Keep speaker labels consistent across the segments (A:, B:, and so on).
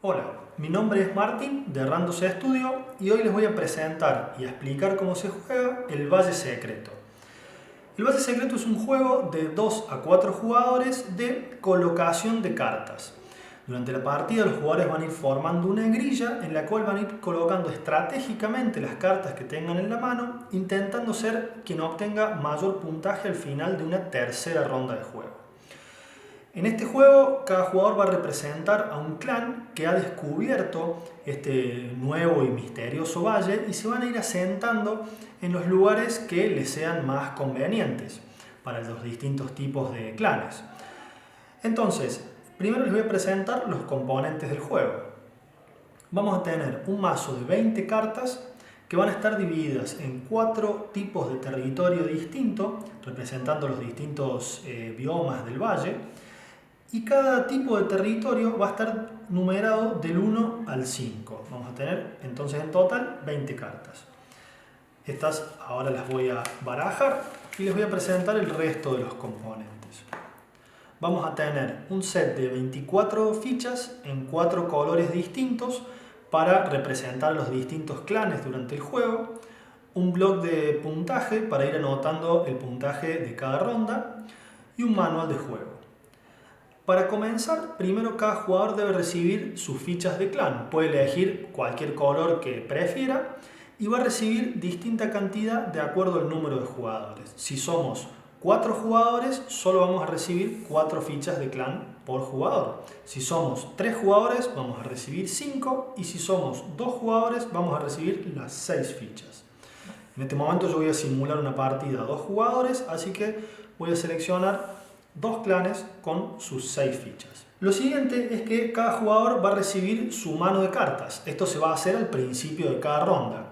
A: Hola, mi nombre es Martín de Randos Studio y hoy les voy a presentar y a explicar cómo se juega el Valle Secreto. El Valle Secreto es un juego de 2 a 4 jugadores de colocación de cartas. Durante la partida los jugadores van a ir formando una grilla en la cual van a ir colocando estratégicamente las cartas que tengan en la mano, intentando ser quien obtenga mayor puntaje al final de una tercera ronda de juego. En este juego, cada jugador va a representar a un clan que ha descubierto este nuevo y misterioso valle y se van a ir asentando en los lugares que les sean más convenientes para los distintos tipos de clanes. Entonces, primero les voy a presentar los componentes del juego. Vamos a tener un mazo de 20 cartas que van a estar divididas en 4 tipos de territorio distinto, representando los distintos biomas del valle. Y cada tipo de territorio va a estar numerado del 1 al 5. Vamos a tener entonces en total 20 cartas. Estas ahora las voy a barajar y les voy a presentar el resto de los componentes. Vamos a tener un set de 24 fichas en 4 colores distintos para representar los distintos clanes durante el juego. Un bloc de puntaje para ir anotando el puntaje de cada ronda y un manual de juego. Para comenzar, primero cada jugador debe recibir sus fichas de clan. Puede elegir cualquier color que prefiera y va a recibir distinta cantidad de acuerdo al número de jugadores. Si somos 4 jugadores, solo vamos a recibir 4 fichas de clan por jugador. Si somos 3 jugadores, vamos a recibir 5 y si somos 2 jugadores, vamos a recibir las 6 fichas. En este momento yo voy a simular una partida a 2 jugadores, así que voy a seleccionar 2 clanes con sus 6 fichas. Lo siguiente es que cada jugador va a recibir su mano de cartas. Esto se va a hacer al principio de cada ronda.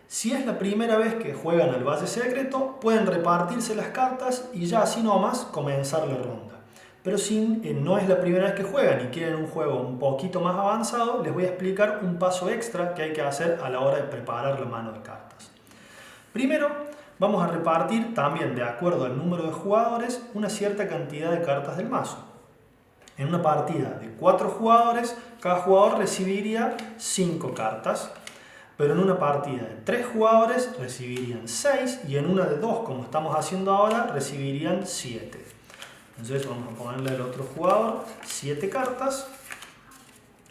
A: Si es la primera vez que juegan al Valle Secreto, pueden repartirse las cartas y ya así nomás comenzar la ronda. Pero si no es la primera vez que juegan y quieren un juego un poquito más avanzado, les voy a explicar un paso extra que hay que hacer a la hora de preparar la mano de cartas. Primero, vamos a repartir también de acuerdo al número de jugadores una cierta cantidad de cartas del mazo. En una partida de 4 jugadores, cada jugador recibiría 5 cartas, pero en una partida de 3 jugadores recibirían 6 y en una de 2, como estamos haciendo ahora, recibirían 7. Entonces vamos a ponerle al otro jugador 7 cartas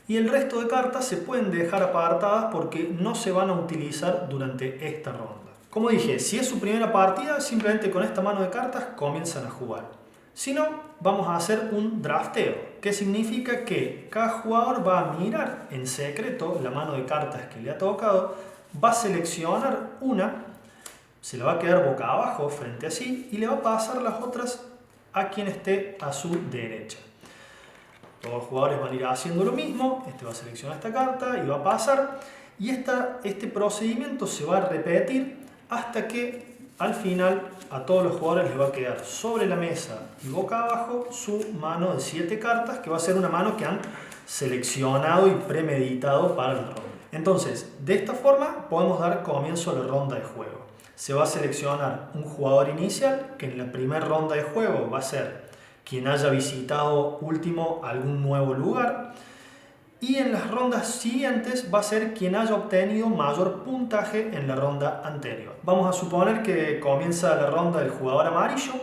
A: y el resto de cartas se pueden dejar apartadas porque no se van a utilizar durante esta ronda. Como dije, si es su primera partida, simplemente con esta mano de cartas comienzan a jugar. Si no, vamos a hacer un drafteo, que significa que cada jugador va a mirar en secreto la mano de cartas que le ha tocado, va a seleccionar una, se la va a quedar boca abajo frente a sí y le va a pasar las otras a quien esté a su derecha. Todos los jugadores van a ir haciendo lo mismo, este va a seleccionar esta carta y va a pasar, y este procedimiento se va a repetir hasta que al final a todos los jugadores les va a quedar sobre la mesa y boca abajo su mano de 7 cartas, que va a ser una mano que han seleccionado y premeditado para la ronda. Entonces, de esta forma podemos dar comienzo a la ronda de juego. Se va a seleccionar un jugador inicial, que en la primera ronda de juego va a ser quien haya visitado último algún nuevo lugar. Y en las rondas siguientes va a ser quien haya obtenido mayor puntaje en la ronda anterior. Vamos a suponer que comienza la ronda del jugador amarillo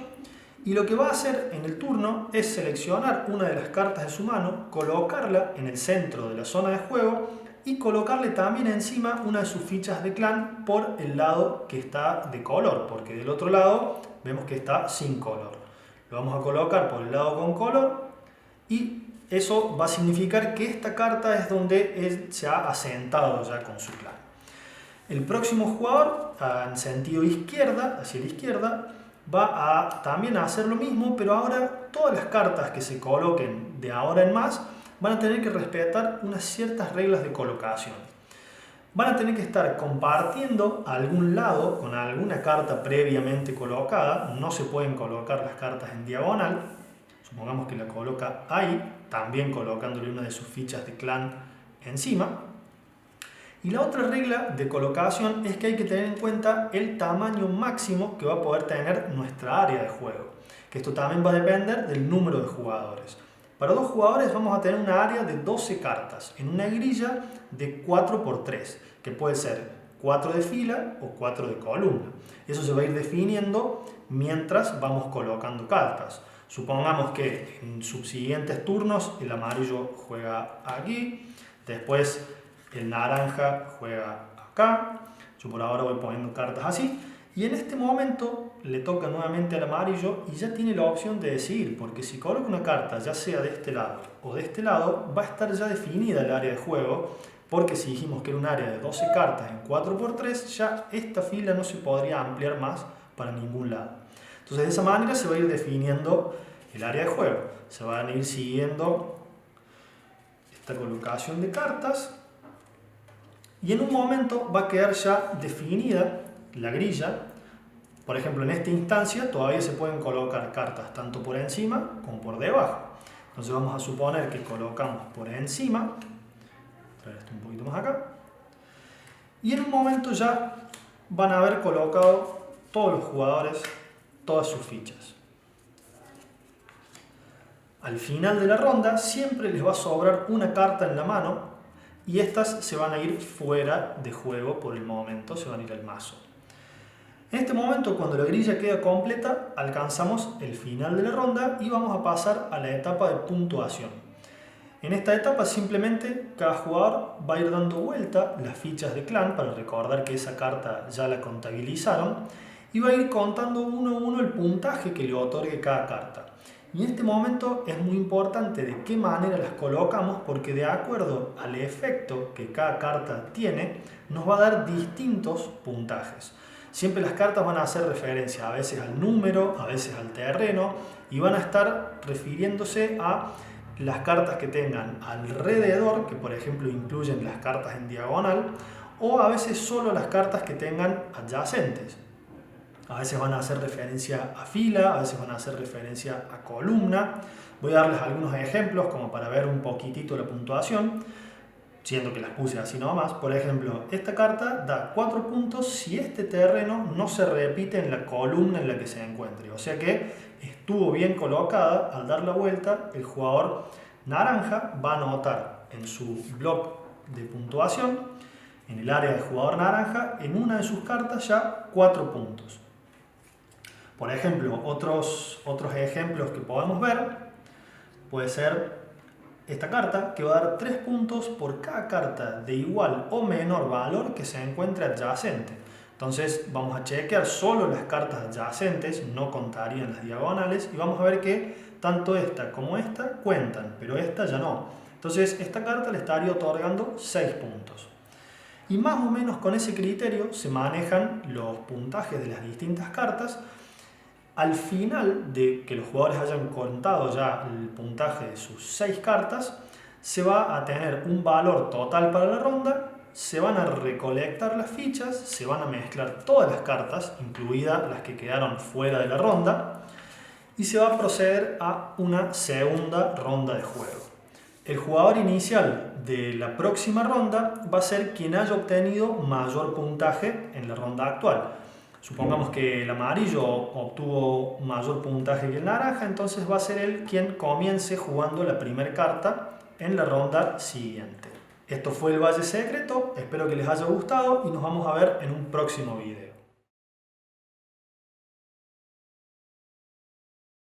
A: y lo que va a hacer en el turno es seleccionar una de las cartas de su mano, colocarla en el centro de la zona de juego y colocarle también encima una de sus fichas de clan por el lado que está de color, porque del otro lado vemos que está sin color. Lo vamos a colocar por el lado con color y eso va a significar que esta carta es donde él se ha asentado ya con su clan. El próximo jugador, en sentido izquierda, hacia la izquierda, va a también hacer lo mismo, pero ahora todas las cartas que se coloquen de ahora en más van a tener que respetar unas ciertas reglas de colocación. Van a tener que estar compartiendo algún lado con alguna carta previamente colocada. No se pueden colocar las cartas en diagonal. Supongamos que la coloca ahí, también colocándole una de sus fichas de clan encima. Y la otra regla de colocación es que hay que tener en cuenta el tamaño máximo que va a poder tener nuestra área de juego, que esto también va a depender del número de jugadores. Para 2 jugadores vamos a tener una área de 12 cartas en una grilla de 4×3, que puede ser 4 de fila o 4 de columna. Eso se va a ir definiendo mientras vamos colocando cartas. Supongamos que en subsiguientes turnos el amarillo juega aquí, después el naranja juega acá. Yo por ahora voy poniendo cartas así. Y en este momento le toca nuevamente al amarillo y ya tiene la opción de decidir, porque si coloca una carta ya sea de este lado o de este lado, va a estar ya definida el área de juego, porque si dijimos que era un área de 12 cartas en 4×3, ya esta fila no se podría ampliar más para ningún lado. Entonces de esa manera se va a ir definiendo el área de juego. Se van a ir siguiendo esta colocación de cartas y en un momento va a quedar ya definida la grilla. Por ejemplo, en esta instancia todavía se pueden colocar cartas tanto por encima como por debajo. Entonces vamos a suponer que colocamos por encima, traer esto un poquito más acá, y en un momento ya van a haber colocado todos los jugadores todas sus fichas. Al final de la ronda siempre les va a sobrar una carta en la mano y estas se van a ir fuera de juego por el momento, se van a ir al mazo. En este momento, cuando la grilla queda completa, alcanzamos el final de la ronda y vamos a pasar a la etapa de puntuación. En esta etapa simplemente cada jugador va a ir dando vuelta las fichas de clan para recordar que esa carta ya la contabilizaron y va a ir contando uno a uno el puntaje que le otorgue cada carta. Y en este momento es muy importante de qué manera las colocamos, porque de acuerdo al efecto que cada carta tiene, nos va a dar distintos puntajes. Siempre las cartas van a hacer referencia a veces al número, a veces al terreno, y van a estar refiriéndose a las cartas que tengan alrededor, que por ejemplo incluyen las cartas en diagonal, o a veces solo las cartas que tengan adyacentes. A veces van a hacer referencia a fila, a veces van a hacer referencia a columna. Voy a darles algunos ejemplos como para ver un poquitito la puntuación, siendo que las puse así nomás. Por ejemplo, esta carta da 4 puntos si este terreno no se repite en la columna en la que se encuentre. O sea que estuvo bien colocada. Al dar la vuelta, el jugador naranja va a anotar en su bloc de puntuación, en el área de jugador naranja, en una de sus cartas ya 4 puntos. Por ejemplo, otros ejemplos que podemos ver puede ser esta carta, que va a dar 3 puntos por cada carta de igual o menor valor que se encuentre adyacente. Entonces vamos a chequear solo las cartas adyacentes, no contarían las diagonales, y vamos a ver que tanto esta como esta cuentan, pero esta ya no. Entonces esta carta le estaría otorgando 6 puntos. Y más o menos con ese criterio se manejan los puntajes de las distintas cartas. Al final de que los jugadores hayan contado ya el puntaje de sus 6 cartas, se va a tener un valor total para la ronda, se van a recolectar las fichas, se van a mezclar todas las cartas, incluidas las que quedaron fuera de la ronda, y se va a proceder a una segunda ronda de juego. El jugador inicial de la próxima ronda va a ser quien haya obtenido mayor puntaje en la ronda actual. Supongamos que el amarillo obtuvo mayor puntaje que el naranja, entonces va a ser él quien comience jugando la primera carta en la ronda siguiente. Esto fue el Valle Secreto, espero que les haya gustado y nos vamos a ver en un próximo video.